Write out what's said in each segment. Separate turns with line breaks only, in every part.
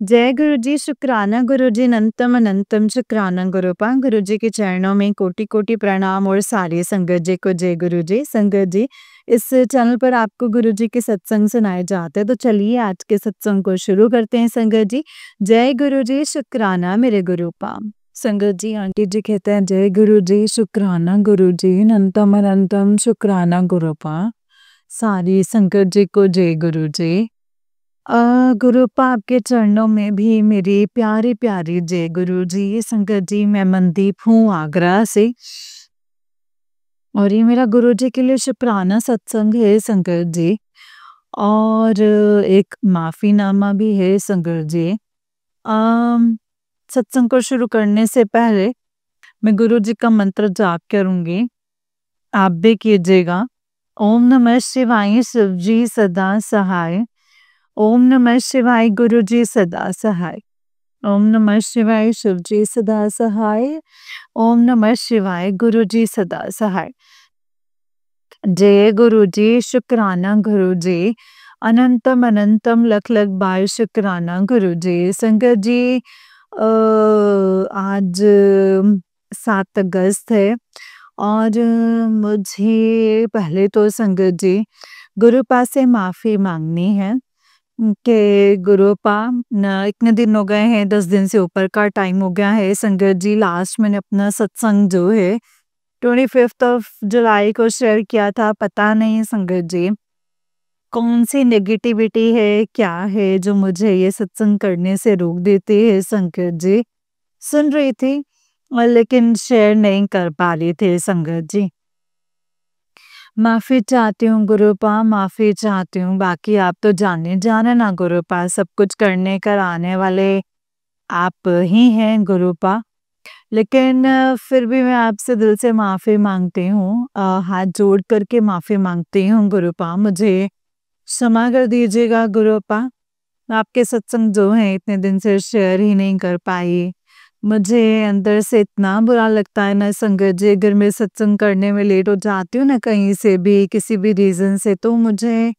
जय गुरु जी, शुक्राना गुरु जी, अनंतम अनंतम शुक्राना गुरुपा। गुरु जी के चरणों में कोटि कोटि प्रणाम और सारी संगत जी को जय गुरु जी। संगत जी, इस चैनल पर आपको गुरु जी के सत्संग सुनाए जाते हैं, तो चलिए आज के सत्संग को शुरू करते हैं। संगत जी, जय गुरु जी, शुक्राना मेरे गुरुपा। संगत जी, आंटी जी कहते हैं जय गुरु जी, शुक्राना गुरु जी, अनंतम अनंतम शुक्राना गुरुपा। सारी संगत जी को जय गुरु जी। गुरुपा आपके चरणों में भी मेरी प्यारी प्यारी जय गुरु जी। संगत जी, मैं मनदीप हूँ आगरा से और ये मेरा गुरु जी के लिए शुक्राना सत्संग है संगत जी। और एक माफीनामा भी है संगत जी। सत्संग को शुरू करने से पहले मैं गुरु जी का मंत्र जाप करूंगी, आप भी कीजिएगा। ओम नमः शिवाय, शिव जी सदा सहाय। ओम नमः शिवाय, गुरु जी सदा सहाय। ओम नमः शिवाय, शिव जी सदा सहाय। ओम नमः शिवाय, गुरु जी सदा सहाय। जय गुरु जी, शुक्राना गुरु जी, अनंतम अनंतम लख लख बार शुक्राना गुरु जी। संगत जी, आज 7 अगस्त है और मुझे पहले तो संगत जी गुरुपा से माफ़ी मांगनी है कि गुरुपा इतने दिन हो गए हैं, 10 दिन से ऊपर का टाइम हो गया है संगत जी। लास्ट मैंने अपना सत्संग जो है 25th ऑफ जुलाई को शेयर किया था। पता नहीं संगत जी कौन सी नेगेटिविटी है, क्या है जो मुझे ये सत्संग करने से रोक देती है संगत जी। सुन रही थी और लेकिन शेयर नहीं कर पा रही थी संगत जी। माफ़ी चाहती हूँ गुरुपा, माफ़ी चाहती हूँ। बाकी आप तो जाने ना गुरुपा, सब कुछ करने कराने वाले आप ही हैं गुरुपा। लेकिन फिर भी मैं आपसे दिल से माफ़ी मांगती हूँ, हाथ जोड़ करके माफ़ी मांगती हूँ गुरुपा, मुझे क्षमा कर दीजिएगा गुरुपा। आपके सत्संग जो हैं इतने दिन से शेयर ही नहीं कर पाई। मुझे अंदर से इतना बुरा लगता है ना संगत जी, अगर मैं सत्संग करने में लेट हो जाती हूँ ना कहीं से भी, किसी भी रीज़न से, तो मुझे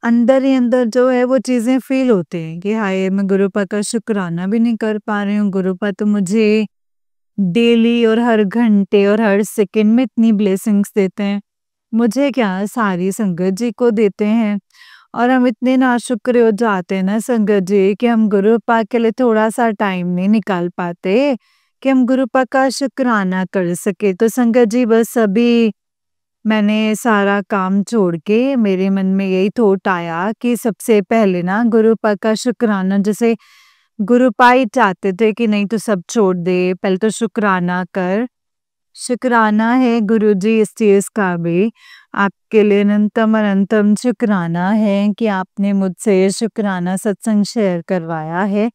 अंदर ही अंदर जो है वो चीज़ें फ़ील होती हैं कि हाय मैं गुरुपा का शुक्राना भी नहीं कर पा रही हूँ। गुरुपा तो मुझे डेली और हर घंटे और हर सेकंड में इतनी ब्लेसिंग्स देते हैं। मुझे क्या, सारी संगत जी को देते हैं। और हम इतने नाशुक्र हो जाते हैं ना संगत जी कि हम गुरुपा के लिए थोड़ा-सा टाइम नहीं निकाल पाते कि हम गुरुपा का शुक्राना कर सके। तो संगत जी, बस अभी मैंने सारा काम छोड़ के मेरे मन में यही थॉट आया कि सबसे पहले ना गुरुपा का शुक्राना, जैसे गुरुपा ही चाहते थे कि नहीं तो सब छोड़ दे, पहले तो शुक्राना कर। शुक्राना है गुरुजी इस चीज़ का भी, आपके लिए अनंतम अनंतम शुक्राना है कि आपने मुझसे शुक्राना सत्संग शेयर करवाया है।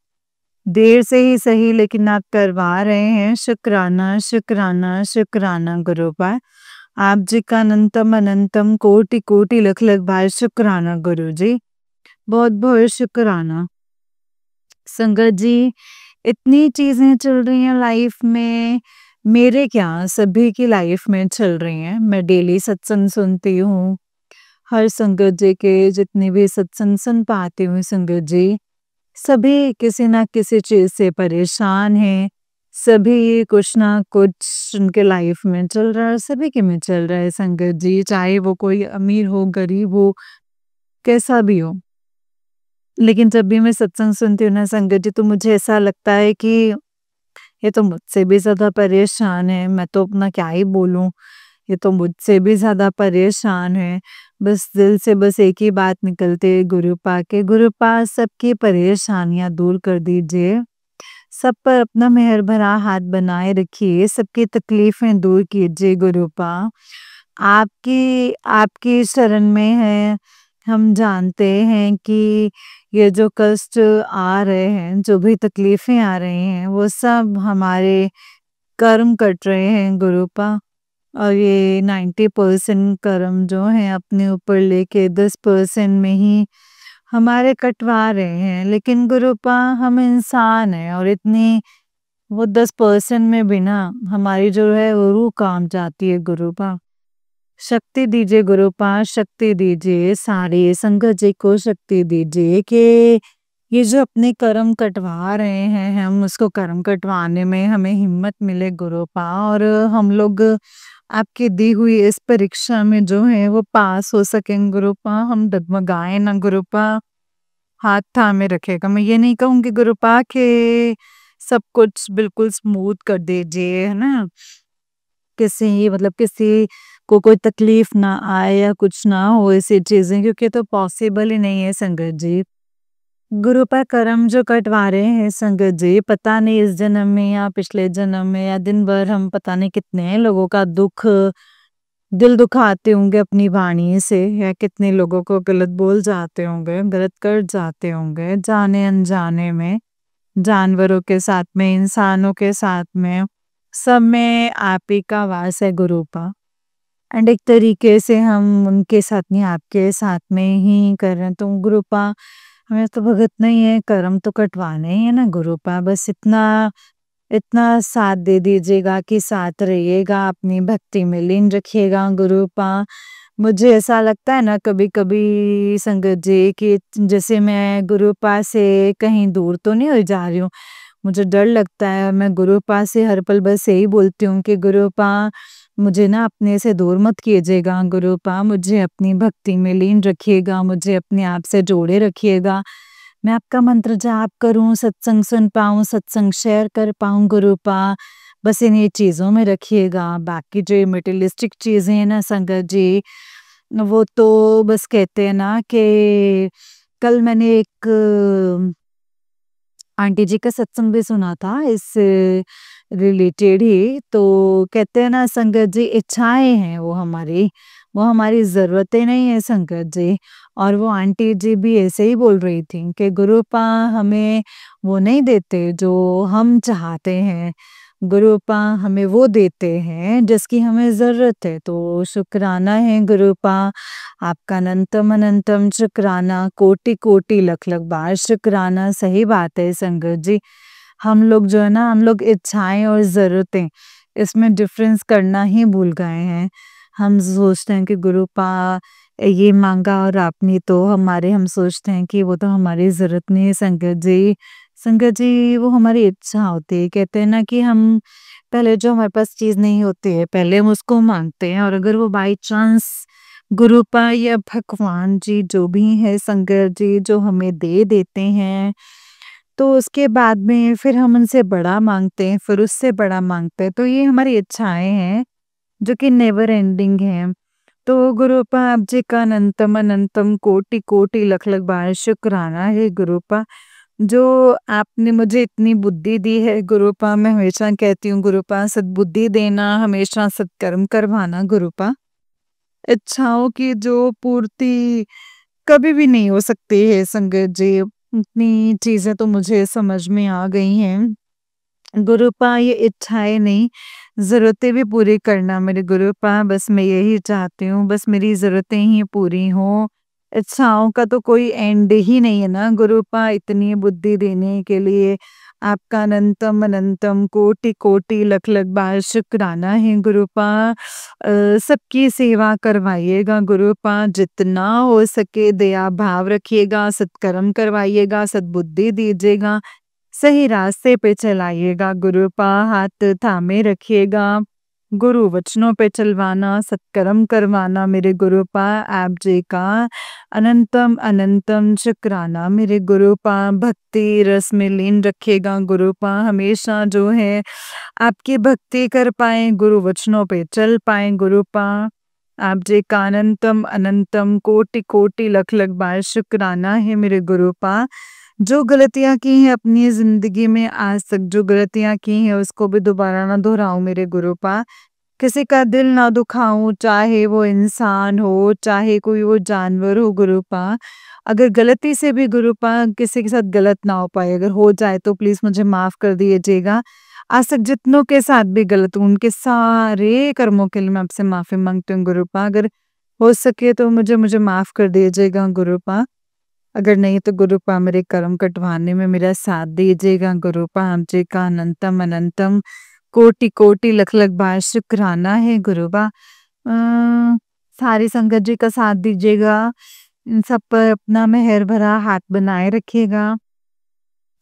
देर से ही सही लेकिन आप करवा रहे हैं। शुक्राना, शुक्राना, शुक्राना गुरुपा। आप जी का अनंतम अनंतम कोटि कोटि लख लख बार शुक्राना गुरुजी। बहुत-बहुत शुक्राना। संगत जी, इतनी चीज़ें चल रही हैं लाइफ में, मेरे क्या सभी की लाइफ में चल रही हैं। मैं डेली सत्संग सुनती हूँ, हर संगत जी के जितने भी सत्संग सुन पाती हूँ संगत जी, सभी किसी ना किसी चीज़ से परेशान हैं। सभी कुछ ना कुछ उनके लाइफ में चल रहा है, सभी के में चल रहा है संगत जी, चाहे वो कोई अमीर हो, गरीब हो, कैसा भी हो। लेकिन जब भी मैं सत्संग सुनती हूँ ना संगत जी, तो मुझे ऐसा लगता है कि ये तो मुझसे भी ज़्यादा परेशान है, मैं तो अपना क्या ही बोलूँ, ये तो मुझसे भी ज़्यादा परेशान है। बस दिल से बस एक ही बात निकलती है गुरुपा के, गुरुपा सबकी परेशानियाँ दूर कर दीजिए, सब पर अपना मेहर भरा हाथ बनाए रखिए, सबकी तकलीफ़ें दूर कीजिए गुरुपा। आपकी आपकी शरण में है, हम जानते हैं कि ये जो कष्ट आ रहे हैं, जो भी तकलीफ़ें आ रही हैं, वो सब हमारे कर्म कट रहे हैं गुरुपा। और ये 90% कर्म जो हैं अपने ऊपर लेके 10% में ही हमारे कटवा रहे हैं। लेकिन गुरुपा, हम इंसान हैं और इतनी वो 10% में भी ना हमारी जो है वो रूह काँप जाती है गुरुपा। शक्ति दीजिए गुरुपा, शक्ति दीजिए, सारी संगत जी को शक्ति दीजिए कि ये जो अपने कर्म कटवा रहे हैं, हम उसको कर्म कटवाने में हमें हिम्मत मिले गुरुपा, और हम लोग आपकी दी हुई इस परीक्षा में जो है वो पास हो सकें गुरुपा, हम डगमगाए ना गुरुपा, हाथ थामे रखेगा। मैं ये नहीं कहूँगी गुरुपा कि सब कुछ बिल्कुल स्मूथ कर दीजिए, है ना? किसी मतलब किसी को कोई तकलीफ ना आए या कुछ ना हो ऐसी चीज़ें, क्योंकि तो पॉसिबल ही नहीं है संगत जी। गुरु पर कर्म जो कटवा रहे हैं संगत जी, पता नहीं इस जन्म में या पिछले जन्म में या दिन भर हम पता नहीं कितने लोगों का दिल दुखाते होंगे अपनी वाणी से, या कितने लोगों को गलत बोल जाते होंगे, गलत कर जाते होंगे जाने अनजाने में, जानवरों के साथ में, इंसानों के साथ में, सब में आप ही का वास है गुरुपा। एंड एक तरीके से हम उनके साथ नहीं, आपके साथ में ही कर रहे हैं, तो गुरुपा हमें तो भगत नहीं है, कर्म तो कटवाने ही है ना गुरुपा, बस इतना इतना साथ दे दीजिएगा कि साथ रहिएगा, अपनी भक्ति में लीन रखिएगा गुरुपा। मुझे ऐसा लगता है ना कभी-कभी संगत जी कि जैसे मैं गुरुपा से कहीं दूर तो नहीं हो जा रही हूँ। मुझे डर लगता है, मैं गुरुपा से हर पल बस यही बोलती हूँ कि गुरुपा मुझे ना अपने से दूर मत कीजिएगा गुरुपा, मुझे अपनी भक्ति में लीन रखिएगा, मुझे अपने आप से जोड़े रखिएगा। मैं आपका मंत्र जाप करूँ, सत्संग सुन पाऊँ, सत्संग शेयर कर पाऊँ गुरुपा, बस इन्हीं चीज़ों में रखिएगा। बाकी जो ये मटेरियलिस्टिक चीज़ें हैं ना संगत जी, वो तो बस कहते हैं ना कि कल मैंने एक आंटी जी का सत्संग भी सुना था इस रिलेटेड ही, तो कहते हैं ना संगत जी, इच्छाएं हैं वो हमारी ज़रूरतें नहीं है संगत जी। और वो आंटी जी भी ऐसे ही बोल रही थी कि गुरुपा हमें वो नहीं देते जो हम चाहते हैं, गुरुपा हमें वो देते हैं जिसकी हमें ज़रूरत है। तो शुक्राना है गुरुपा, आपका अनंतम अनंतम शुक्राना, कोटि-कोटि लख-लख बार शुक्राना। सही बात है संगत जी। हम लोग जो है ना, हम लोग इच्छाएँ और ज़रूरतें, इसमें डिफ़रेंस करना ही भूल गए हैं। हम सोचते हैं कि गुरुपा ये माँगा और आपने तो हम सोचते हैं कि वो तो हमारी ज़रूरत नहीं है संगत जी। संगत जी, वो हमारी इच्छा होती है। कहते हैं ना कि हम पहले जो हमारे पास चीज़ नहीं होती है, पहले हम उसको माँगते हैं, और अगर वो बाय चांस गुरुपा या भगवान जी जो भी है संगत जी जो हमें दे देते हैं, तो उसके बाद में फिर हम उनसे बड़ा माँगते हैं, फिर उससे बड़ा माँगते हैं। तो ये हमारी इच्छाएँ हैं, जो कि नेवर एंडिंग हैं। तो गुरुपा आप जी का अनंतम अनंतम कोटि-कोटि लख-लख बार शुक्राना है गुरुपा, जो आपने मुझे इतनी बुद्धि दी है गुरुपा। मैं हमेशा कहती हूँ गुरुपा, सद्बुद्धि देना, हमेशा सत्कर्म करवाना गुरुपा। इच्छाओं की जो पूर्ति कभी भी नहीं हो सकती है संगत जी, इतनी चीज़ें तो मुझे समझ में आ गई हैं। गुरुपा ये इच्छाएँ नहीं, ज़रूरतें भी पूरी करना मेरे गुरुपा, बस मैं यही चाहती हूँ, बस मेरी ज़रूरतें ही पूरी हों। इच्छाओं का तो कोई एंड ही नहीं है ना गुरुपा, इतनी बुद्धि देने के लिए आपका अनंतम अनंतम कोटि-कोटि लख-लख बार शुक्राना है गुरुपा। सबकी सेवा करवाइएगा गुरुपा, जितना हो सके दया भाव रखिएगा, सत्कर्म करवाइएगा, सद्बुद्धि दीजिएगा, सही रास्ते पे चलाइएगा गुरुपा, हाथ थामे रखिएगा, गुरु वचनों पे चलवाना, सत्कर्म करवाना मेरे गुरुपा। आप जी का अनंतम अनंतम शुक्राना मेरे गुरुपा, भक्ति रस में लीन रखिएगा गुरुपा, हमेशा जो है आपकी भक्ति कर पाएँ, गुरु वचनों पे चल पाएँ गुरुपा। आप जी का अनंतम अनंतम कोटि-कोटि लख-लख बार शुक्राना है मेरे गुरुपा। जो गलतियाँ की हैं अपनी ज़िंदगी में आज तक, जो गलतियाँ की हैं उसको भी दोबारा ना दोहराऊँ मेरे गुरुपा। किसी का दिल ना दुखाऊँ, चाहे वो इंसान हो, चाहे कोई वो जानवर हो गुरुपा। अगर गलती से भी गुरुपा किसी के साथ गलत ना हो पाए, अगर हो जाए तो प्लीज़ मुझे माफ़ कर दीजिएगा। आज तक जितनों के साथ भी गलत हुआ, उनके सारे कर्मों के लिए मैं आपसे माफ़ी माँगती हूँ गुरुपा। अगर हो सके तो मुझे मुझे माफ़ कर दीजिएगा गुरुपा। अगर नहीं तो गुरुपा मेरे कर्म कटवाने में मेरा साथ दीजिएगा गुरुपा। आप जी का अनंतम अनंतम कोटि-कोटि लख-लख बार शुक्राना है गुरुपा। सारी संगत जी का साथ दीजिएगा, इन सब पर अपना मेहर भरा हाथ बनाए रखिएगा।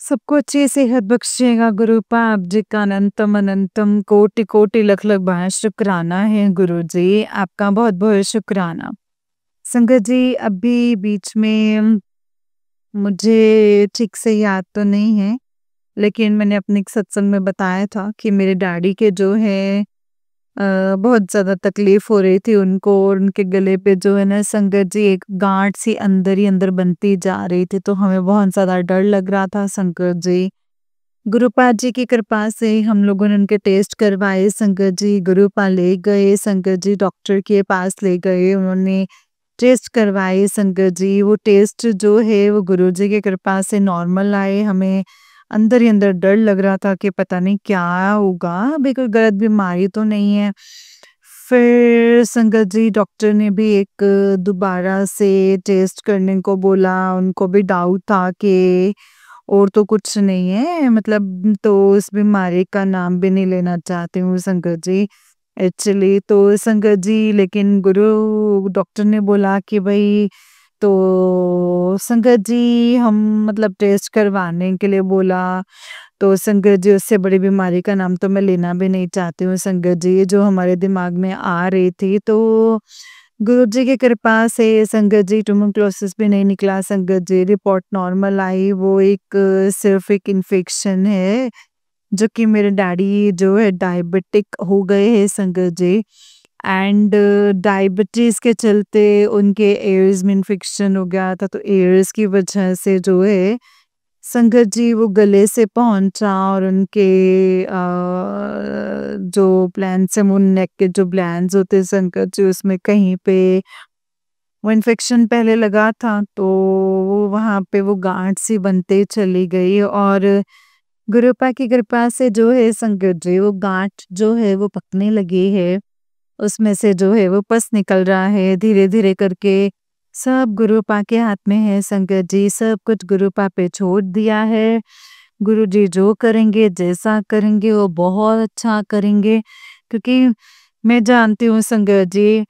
सबको अच्छी सेहत बख्शिएगा गुरुपा, आप जी का अनंतम अनंतम कोटि कोटि लख लख बार शुक्राना है गुरु जी, आपका बहुत बहुत शुक्राना। संगत जी, अभी बीच में मुझे ठीक से याद तो नहीं है, लेकिन मैंने अपने एक सत्संग में बताया था कि मेरे डैडी के जो है बहुत ज़्यादा तकलीफ हो रही थी उनको, और उनके गले पे जो है ना संगत जी एक गांठ सी अंदर ही अंदर बनती जा रही थी, तो हमें बहुत ज़्यादा डर लग रहा था संगत जी। गुरुपाद जी की कृपा से हम लोगों ने उनके टेस्ट करवाए संगत जी, गुरुपा ले गए संगत जी, डॉक्टर के पास ले गए, उन्होंने टेस्ट करवाए संगत जी। वो टेस्ट जो है वो गुरुजी की कृपा से नॉर्मल आए। हमें अंदर ही अंदर डर लग रहा था कि पता नहीं क्या होगा, अभी कोई गलत बीमारी तो नहीं है। फिर संगत जी डॉक्टर ने भी एक दोबारा से टेस्ट करने को बोला, उनको भी डाउट था कि और तो कुछ नहीं है, मतलब तो उस बीमारी का नाम भी नहीं लेना चाहती हूँ संगत जी एक्चुअली तो संगत जी, लेकिन गुरु डॉक्टर ने बोला कि भाई तो संगत जी हम मतलब टेस्ट करवाने के लिए बोला, तो संगत जी उससे बड़ी बीमारी का नाम तो मैं लेना भी नहीं चाहती हूँ संगत जी, जो हमारे दिमाग में आ रही थी। तो गुरु जी की कृपा से संगत जी ट्यूबरक्लोसिस भी नहीं निकला संगत जी, रिपोर्ट नॉर्मल आई। वो एक सिर्फ एक इन्फेक्शन है, जो कि मेरे डैडी जो है डायबिटिक हो गए हैं संगत जी, एंड डायबिटीज के चलते उनके एयर्स में इन्फेक्शन हो गया था, तो एयर्स की वजह से जो है संगत जी वो गले से पहुंचा, और उनके जो प्लान्स है वो नेक के जो ग्लैंड्स होते हैं संगत जी, उसमें कहीं पे वो इन्फेक्शन पहले लगा था, तो वो वहाँ पे वो गांठ सी बनते चली गई, और गुरुपा की कृपा से जो है संगत जी वो गांठ जो है वो पकने लगी है, उसमें से जो है वो पस निकल रहा है धीरे धीरे करके। सब गुरुपा के हाथ में है संगत जी, सब कुछ गुरुपा पे छोड़ दिया है। गुरु जी जो करेंगे जैसा करेंगे वो बहुत अच्छा करेंगे, क्योंकि मैं जानती हूँ संगत जी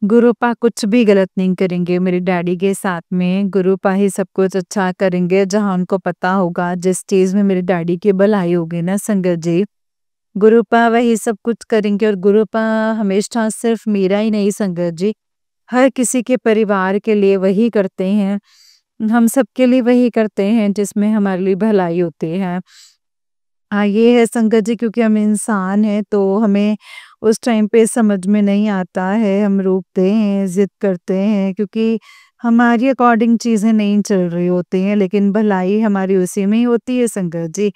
गुरुपा कुछ भी गलत नहीं करेंगे मेरे डैडी के साथ में, गुरुपा ही सब कुछ अच्छा करेंगे, जहाँ उनको पता होगा जिस चीज में मेरे डैडी की भलाई होगी ना संगत जी, गुरुपा वही सब कुछ करेंगे। और गुरुपा हमेशा सिर्फ मेरा ही नहीं संगत जी, हर किसी के परिवार के लिए वही करते हैं, हम सबके लिए वही करते हैं जिसमें हमारे लिए भलाई होती है। हाँ, ये है संगत जी, क्योंकि हम इंसान हैं तो हमें उस टाइम पे समझ में नहीं आता है, हम रोकते हैं, ज़िद करते हैं, क्योंकि हमारी अकॉर्डिंग चीज़ें नहीं चल रही होती हैं, लेकिन भलाई हमारी उसी में ही होती है संगत जी,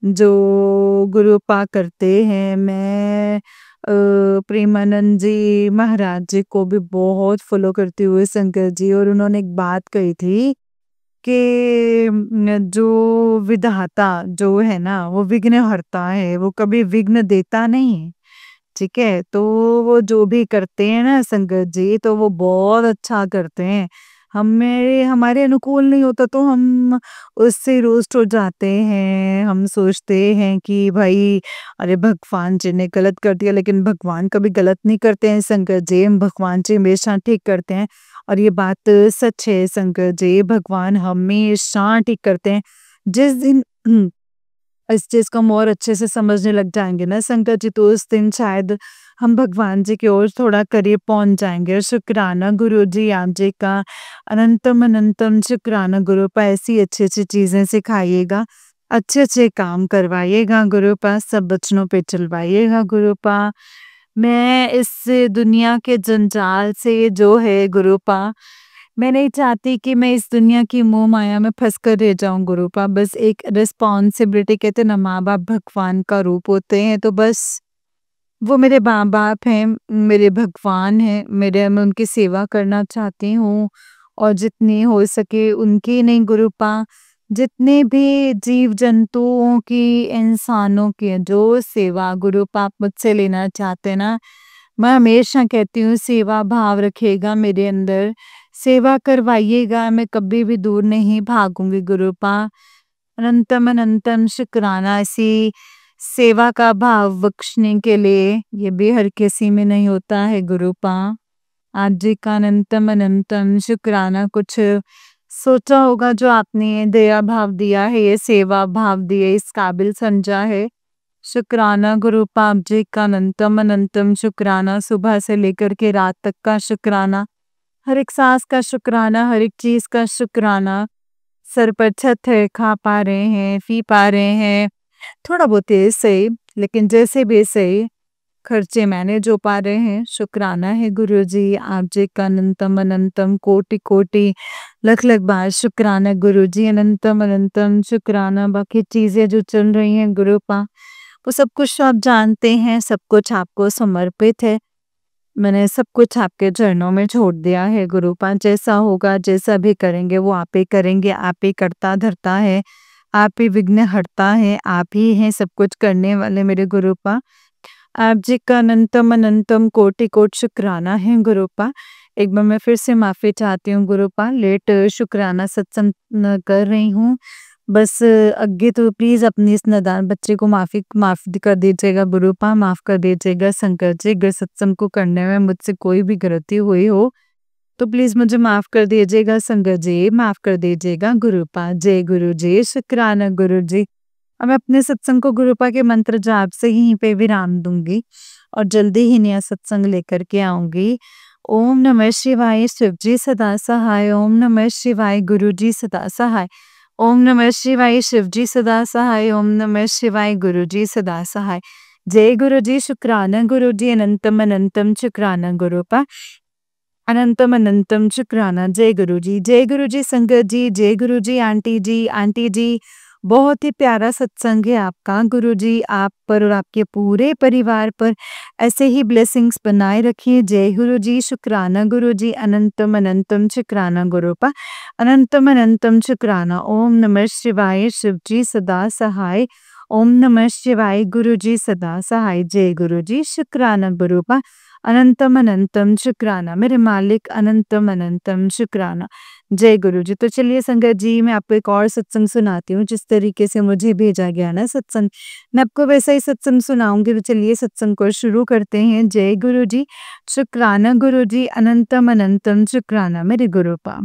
जो गुरुपा करते हैं। मैं प्रेमानंद जी महाराज जी को भी बहुत फॉलो करती हूँ संगत जी, और उन्होंने एक बात कही थी कि जो विधाता जो है ना वो विघ्नहर्ता है, वो कभी विघ्न देता नहीं है, ठीक है? तो वो जो भी करते हैं ना संगत जी, तो वो बहुत अच्छा करते हैं। हमें हमारे अनुकूल नहीं होता तो हम उससे रोस्ट हो जाते हैं, हम सोचते हैं कि भाई अरे भगवान जी ने गलत कर दिया, लेकिन भगवान कभी गलत नहीं करते हैं संगत जी, भगवान जी हमेशा ठीक करते हैं, और ये बात सच है संगत जी, भगवान हमेशा ठीक करते हैं। जिस दिन इस चीज़ को हम और अच्छे से समझने लग जाएँगे ना संगत जी, तो उस दिन शायद हम भगवान जी की ओर थोड़ा करीब पहुँच जाएँगे। और शुक्राना गुरु जी आप जी का, अनंतम अनंतम शुक्राना गुरुपा, ऐसी अच्छी-अच्छी चीज़ें सिखाइएगा, अच्छे-अच्छे काम करवाइएगा गुरुपा, सब बच्चों पे चलवाइएगा गुरुपा। मैं इस दुनिया के जंजाल से जो है गुरुपा, मैं नहीं चाहती कि मैं इस दुनिया की मोह माया में फँस कर रह जाऊँ गुरुपा, बस एक रिस्पॉन्सिबिलिटी, कहते हैं ना माँ-बाप भगवान का रूप होते हैं, तो बस वो मेरे माँ-बाप हैं, मेरे भगवान हैं, मैं उनकी सेवा करना चाहती हूँ, और जितनी हो सके उनकी नहीं गुरुपा, जितने भी जीव-जंतुओं की, इंसानों की जो सेवा गुरुपा आप मुझसे लेना चाहते हैं ना, मैं हमेशा कहती हूँ सेवा भाव रखिएगा मेरे अंदर, सेवा करवाइएगा, मैं कभी भी दूर नहीं भागूँगी गुरुपा। अनंतम अनंतम शुक्राना ऐसी सेवा का भाव बख्शने के लिए, ये भी हर किसी में नहीं होता है गुरुपा। आप जी का अनंतम अनंतम शुक्राना। कुछ सोचा होगा जो आपने ये दया भाव दिया है, ये सेवा भाव दिए, इस काबिल समझा है। शुक्राना गुरु पाप जी का अनंतम अनंतम शुक्राना, सुबह से लेकर के रात तक का शुक्राना, हर एक सांस का शुक्राना, हर एक चीज का शुक्राना। सर पर छत है, खा पा रहे हैं, पी पा रहे हैं, थोड़ा बहुत है सही, लेकिन जैसे भी सही खर्चे मैनेज हो पा रहे हैं। शुक्राना है गुरुजी, आप जी का अनंतम अनंतम कोटि कोटि लख लख बार शुक्राना गुरुजी, अनंतम अनंतम शुक्राना। बाकी चीजें जो चल रही हैं गुरुपा, वो सब कुछ आप जानते हैं, सब कुछ आपको समर्पित है। मैंने सब कुछ आपके चरणों में छोड़ दिया है गुरुपा। जैसा होगा, जैसा भी करेंगे वो आप ही करेंगे, आप ही करता धरता है, आप ही विघ्न हरता है, आप ही हैं सब कुछ करने वाले मेरे गुरुपा। आप जी का अनंतम अनंतम कोटि कोट शुक्राना है गुरुपा। एक बार मैं फिर से माफ़ी चाहती हूँ गुरुपा, लेट शुक्राना सत्संग कर रही हूँ। बस आगे तो प्लीज़ अपनी इस नादान बच्चे को माफ़ कर दीजिएगा गुरुपा, माफ़ कर दीजिएगा शंकर जी। अगर सत्संग को करने में मुझसे कोई भी गलती हुई हो तो प्लीज़ मुझे माफ़ कर दीजिएगा शंकर जी, माफ़ कर दीजिएगा गुरुपा। जय गुरु जी, शुक्राना गुरु जी। अब मैं अपने सत्संग को गुरुपा के मंत्र जाप से यहीं पे विराम दूंगी और जल्दी ही नया सत्संग लेकर के आऊंगी। ओम नमः शिवाय, शिव जी सदा सहाय। ओम नमः शिवाय, गुरु जी सदा सहाय। ओम नमः शिवाय, शिव जी सदा सहाय। ओम नमः शिवाय, गुरु जी सदा सहाय। जय गुरु जी, शुक्राना गुरु जी, अनंतम अनंतम शुक्राना गुरुपा, अनंतम अनंतम शुक्राना। जय गुरु जी संगत जी, जय गुरु जी आंटी जी, आंटी जी। बहुत ही प्यारा सत्संग है आपका गुरुजी, आप पर और आपके पूरे परिवार पर ऐसे ही ब्लेसिंग्स बनाए रखिए। जय गुरु जी, शुक्राना गुरु जी, अनंतम अनंतम शुक्राना गुरुपा, अनंतम अनंतम शुक्राना। ओम नमः शिवाय, शिव जी सदा सहाय। ओम नमः शिवाय, गुरु जी सदा सहाय। जय गुरु जी, शुक्राना गुरुपा, अनंतम अनंतम शुक्राना मेरे मालिक, अनंतम अनंतम शुक्राना। जय गुरु जी। तो चलिए संगत जी, मैं आपको एक और सत्संग सुनाती हूँ, जिस तरीके से मुझे भेजा गया ना सत्संग, मैं आपको वैसा ही सत्संग सुनाऊंगी। तो चलिए सत्संग को शुरू करते हैं। जय गुरु जी, शुक्राना गुरु जी, अनंतम अनंतम शुक्राना मेरे गुरुपा।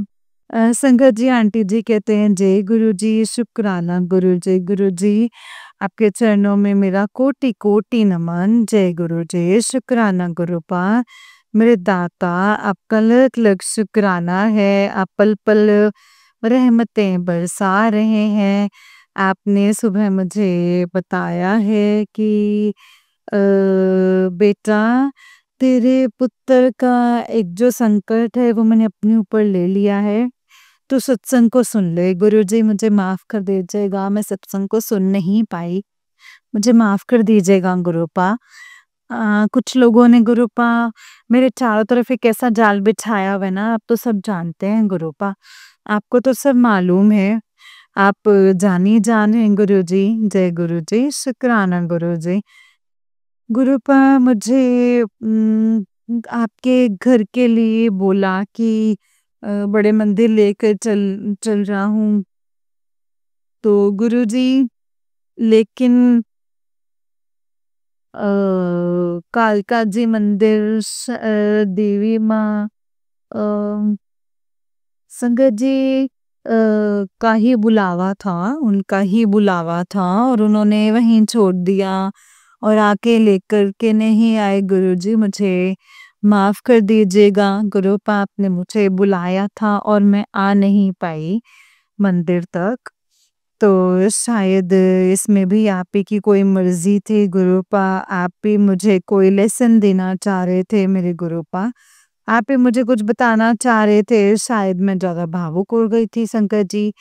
संगत जी, आंटी जी कहते हैं जय गुरु जी, शुक्राना गुरु जी, आपके चरणों में मेरा कोटि कोटि नमन। जय गुरु जी, शुक्राना गुरुपा, मेरे दाता आपका लख लख शुक्राना है। आप पल पल रहमतें बरसा रहे हैं। आपने सुबह मुझे बताया है कि बेटा, तेरे पुत्र का एक जो संकट है वो मैंने अपने ऊपर ले लिया है, तो सत्संग को सुन ले। गुरुजी मुझे माफ कर दीजिएगा, मैं सत्संग को सुन नहीं पाई, मुझे माफ कर दीजिएगा गुरुपा। कुछ लोगों ने गुरुपा मेरे चारों तरफ एक ऐसा जाल बिछाया हुआ है ना, आप तो सब जानते हैं गुरुपा, आपको तो सब मालूम है, आप जानी जान हैं गुरुजी। जय गुरुजी, शुक्राना गुरुजी। गुरुपा मुझे आपके घर के लिए बोला कि बड़े मंदिर लेकर चल चल रहा हूँ, तो गुरुजी लेकिन कालका जी मंदिर, देवी माँ, संगत जी का ही बुलावा था, उनका ही बुलावा था और उन्होंने वहीं छोड़ दिया और आके लेकर के नहीं आए। गुरुजी मुझे माफ कर दीजिएगा, गुरुपा आपने मुझे बुलाया था और मैं आ नहीं पाई मंदिर तक, तो शायद इसमें भी आप ही की कोई मर्जी थी गुरुपा। आप ही मुझे कोई लेसन देना चाह रहे थे मेरे गुरुपा, आप ही मुझे कुछ बताना चाह रहे थे। शायद मैं ज़्यादा भावुक हो गई थी शंकर जी,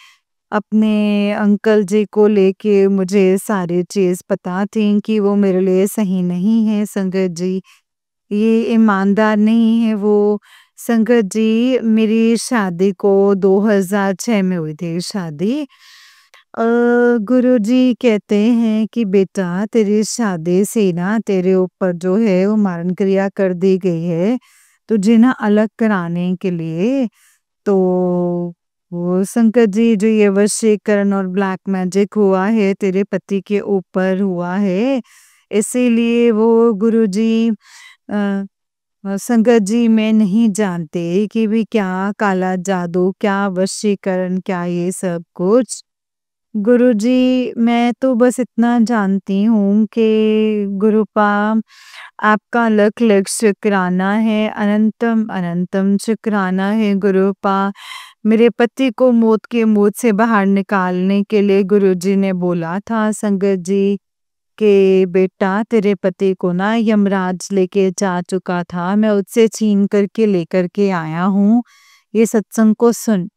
अपने अंकल जी को लेके मुझे सारी चीज़ पता थी कि वो मेरे लिए सही नहीं है संगत जी, ये ईमानदार नहीं है वो। संगत जी, मेरी शादी को 2006 में हुई थी शादी। गुरुजी कहते हैं कि बेटा, तेरी शादी से ना तेरे ऊपर जो है वो मारण क्रिया कर दी गई है, तुझे ना अलग कराने के लिए। तो वो शंकर जी, जो ये वशीकरण और ब्लैक मैजिक हुआ है तेरे पति के ऊपर हुआ है, इसीलिए वो गुरुजी संगत जी मैं नहीं जानती कि भी क्या काला जादू, क्या वशीकरण, क्या ये सब कुछ। गुरुजी मैं तो बस इतना जानती हूँ कि गुरुपा आपका लख लख शुक्राना है, अनंतम अनंतम शुक्राना है गुरुपा। मेरे पति को मौत के मुँह से बाहर निकालने के लिए गुरुजी ने बोला था संगत जी कि बेटा तेरे पति को ना यमराज लेके जा चुका था, मैं उससे छीन करके लेकर के आया हूँ, ये सत्संग को सुन।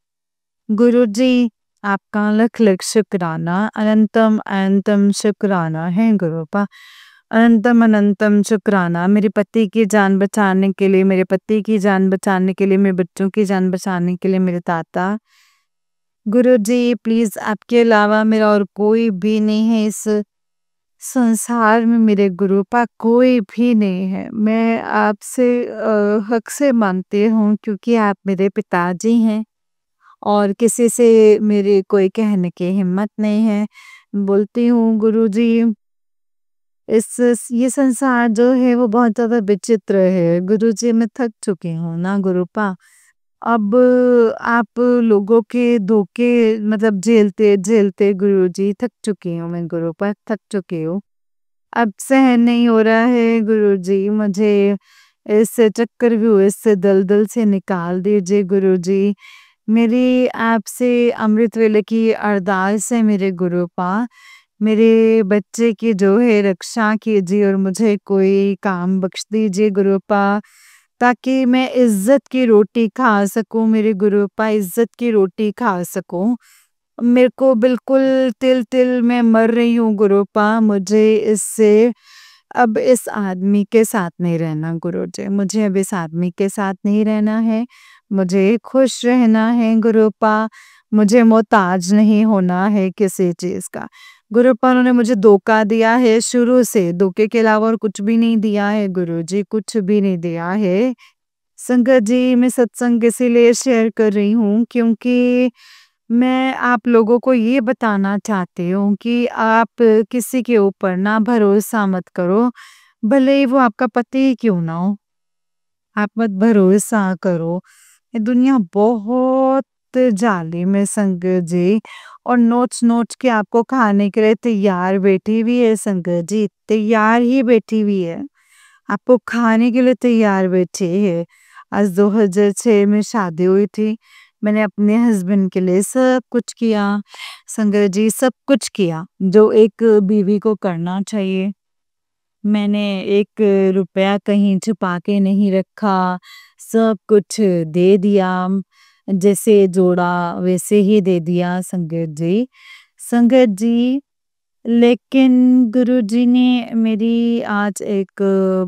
गुरुजी आपका लख लख शुक्राना, अनंतम अनंतम शुक्राना है गुरुपा। अनंतम अनंतम शुक्राना मेरे पति की जान बचाने के लिए, मेरे पति की जान बचाने के लिए, मेरे बच्चों की जान बचाने के लिए मेरे दाता। गुरुजी प्लीज आपके अलावा मेरा और कोई भी नहीं है इस संसार में, मेरे गुरुपा कोई भी नहीं है। मैं आपसे हक से मानती हूँ क्योंकि आप मेरे पिताजी हैं और किसी से मेरे कोई कहने की हिम्मत नहीं है। बोलती हूँ गुरुजी ये संसार जो है वो बहुत ज़्यादा विचित्र है। गुरुजी मैं थक चुकी हूँ ना गुरुपा। अब आप लोगों के धोखे मतलब झेलते-झेलते गुरुजी थक चुकी हूँ मैं गुरुपा, थक चुकी हूँ। अब सहन नहीं हो रहा है गुरुजी, मुझे इस चक्रव्यूह से दलदल से निकाल दीजिए गुरुजी। मेरी आपसे अमृत वेले की अरदास है मेरे गुरुपा, मेरे बच्चे की जो है रक्षा कीजिए और मुझे कोई काम बख्श दीजिए गुरुपा, ताकि मैं इज़्ज़त की रोटी खा सकूँ मेरे गुरुपा, इज़्ज़त की रोटी खा सकूँ। मेरे को बिल्कुल तिल-तिल मैं मर रही हूँ गुरुपा, मुझे इससे अब इस आदमी के साथ नहीं रहना गुरुजी, मुझे अब इस आदमी के साथ नहीं रहना है, मुझे खुश रहना है गुरुपा, मुझे मोहताज नहीं होना है किसी चीज़ का। गुरुपा उन्होंने मुझे धोखा दिया है शुरू से, धोखे के अलावा और कुछ भी नहीं दिया है गुरुजी, कुछ भी नहीं दिया है। संगत जी मैं सत्संग इसीलिए शेयर कर रही हूँ क्योंकि मैं आप लोगों को ये बताना चाहती हूँ कि आप किसी के ऊपर ना भरोसा मत करो, भले ही वो आपका पति ही क्यों ना हो। आप मत भरोसा करो। ये दुनिया बहुत जालिम है संगत जी और नोच-नोच के आपको खाने के लिए तैयार बैठी हुई है संगत जी, तैयार ही बैठी हुई है। आपको खाने के लिए तैयार बैठी है। आज 2006 में शादी हुई थी। मैंने अपने हस्बैंड के लिए सब कुछ किया। संगत जी सब कुछ किया जो एक बीवी को करना चाहिए। मैंने 1 रुपया कहीं छुपा के नहीं रखा, सब कुछ दे दिया, जैसे जोड़ा वैसे ही दे दिया संगत जी। संगत जी लेकिन गुरुजी ने मेरी आज एक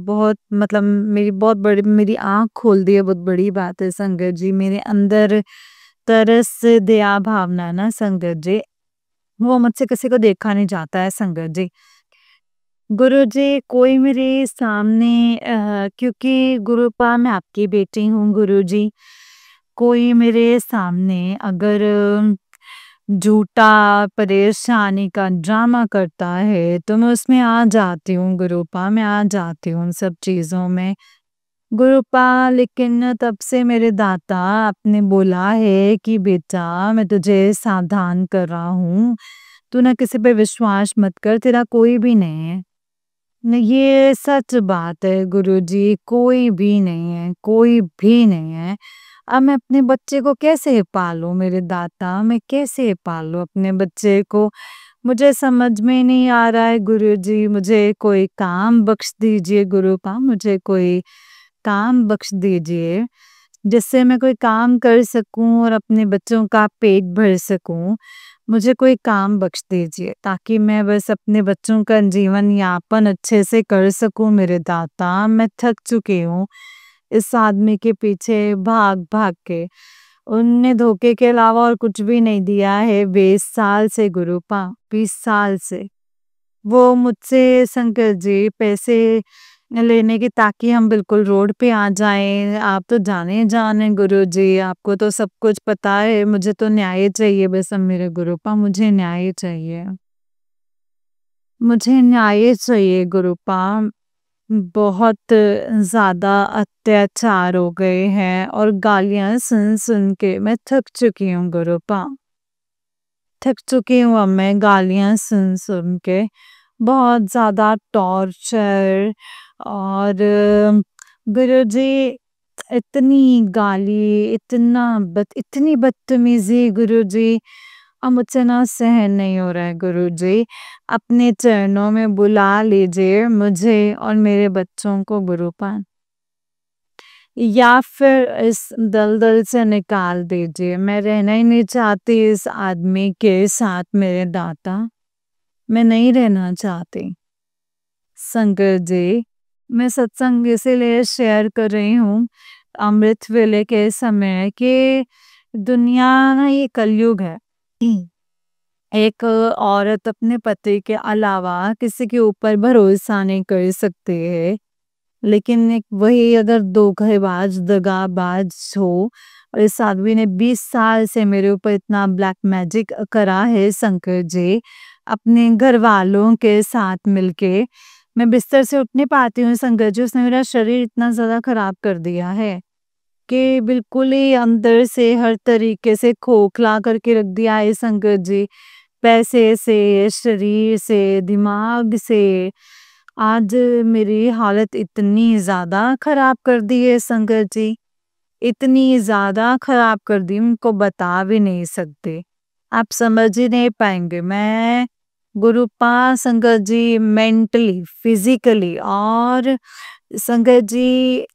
बहुत मतलब मेरी बहुत बड़ी मेरी आँख खोल दी है, बहुत बड़ी बात है संगत जी। मेरे अंदर तरस दया भावना ना संगत जी, वो मुझसे किसी को देखा नहीं जाता है संगत जी। गुरुजी कोई मेरे सामने क्योंकि गुरुपा मैं आपकी बेटी हूँ गुरुजी, कोई मेरे सामने अगर झूठा परेशानी का ड्रामा करता है तो मैं उसमें आ जाती हूँ गुरुपा, मैं आ जाती हूँ उन सब चीज़ों में। गुरुपा लेकिन तब से मेरे दाता आपने बोला है कि बेटा मैं तुझे सावधान कर रहा हूँ, तू ना किसी पे विश्वास मत कर, तेरा कोई भी नहीं है। ये सच बात है गुरुजी, कोई भी नहीं है, कोई भी नहीं है। अब मैं अपने बच्चे को कैसे पालूँ मेरे दाता, मैं कैसे पालूँ अपने बच्चे को? मुझे समझ में नहीं आ रहा है गुरुजी, मुझे कोई काम बख्श दीजिए गुरुपा, मुझे कोई काम बख्श दीजिए, जिससे मैं कोई काम कर सकूँ और अपने बच्चों का पेट भर सकूँ। मुझे कोई काम बख्श दीजिए ताकि मैं बस अपने बच्चों का जीवन यापन अच्छे से कर सकूँ मेरे दाता। मैं थक चुकी हूँ इस आदमी के पीछे भाग-भाग के। उनने धोखे के अलावा और कुछ भी नहीं दिया है 20 साल से गुरुपा, 20 साल से। वो मुझसे शंकर जी पैसे लेने की ताकि हम बिल्कुल रोड पे आ जाएँ। आप तो जाने-जान हैं गुरुजी, आपको तो सब कुछ पता है, मुझे तो न्याय चाहिए बस अब मेरे गुरुपा, मुझे न्याय चाहिए। मुझे न्याय चाहिए गुरुपा। बहुत ज़्यादा अत्याचार हो गए हैं और गालियाँ सुन-सुन के मैं थक चुकी हूँ गुरुपा। थक चुकी हूँ अब मैं गालियाँ सुन-सुन के। बहुत ज़्यादा टॉर्चर और गुरुजी इतनी गाली, इतनी बदतमीज़ी गुरुजी, अब मुझसे ना सहन नहीं हो रहा है गुरुजी। अपने चरणों में बुला लीजिए मुझे और मेरे बच्चों को गुरुपा। या फिर इस दलदल से निकाल दीजिए। मैं रहना ही नहीं चाहती इस आदमी के साथ मेरे दाता। मैं नहीं रहना चाहती। संगत जी, मैं सत्संग इसीलिए शेयर कर रही हूँ अमृत वेले के समय कि दुनिया ना ये कलयुग है। एक औरत अपने पति के अलावा किसी के ऊपर भरोसा नहीं कर सकती है। लेकिन एक वही अगर धोखेबाज, दगाबाज हो और इस आदमी ने 20 साल से मेरे ऊपर इतना ब्लैक मैजिक करा है शंकर जी, अपने घर वालों के साथ मिलके, मैं बिस्तर से उठ नहीं पाती हूँ शंकर जी, उसने मेरा शरीर इतना ज़्यादा खराब कर दिया है कि बिल्कुल ही अंदर से हर तरीके से खोखला करके रख दिया है शंकर जी। पैसे से, शरीर से, दिमाग से। आज मेरी हालत इतनी ज़्यादा खराब कर दी है संगत जी, इतनी ज़्यादा खराब कर दी उनको बता भी नहीं सकते। आप समझ ही नहीं पाएँगे। मैं गुरुपा संगत जी मेंटली, फिज़िकली और संगत जी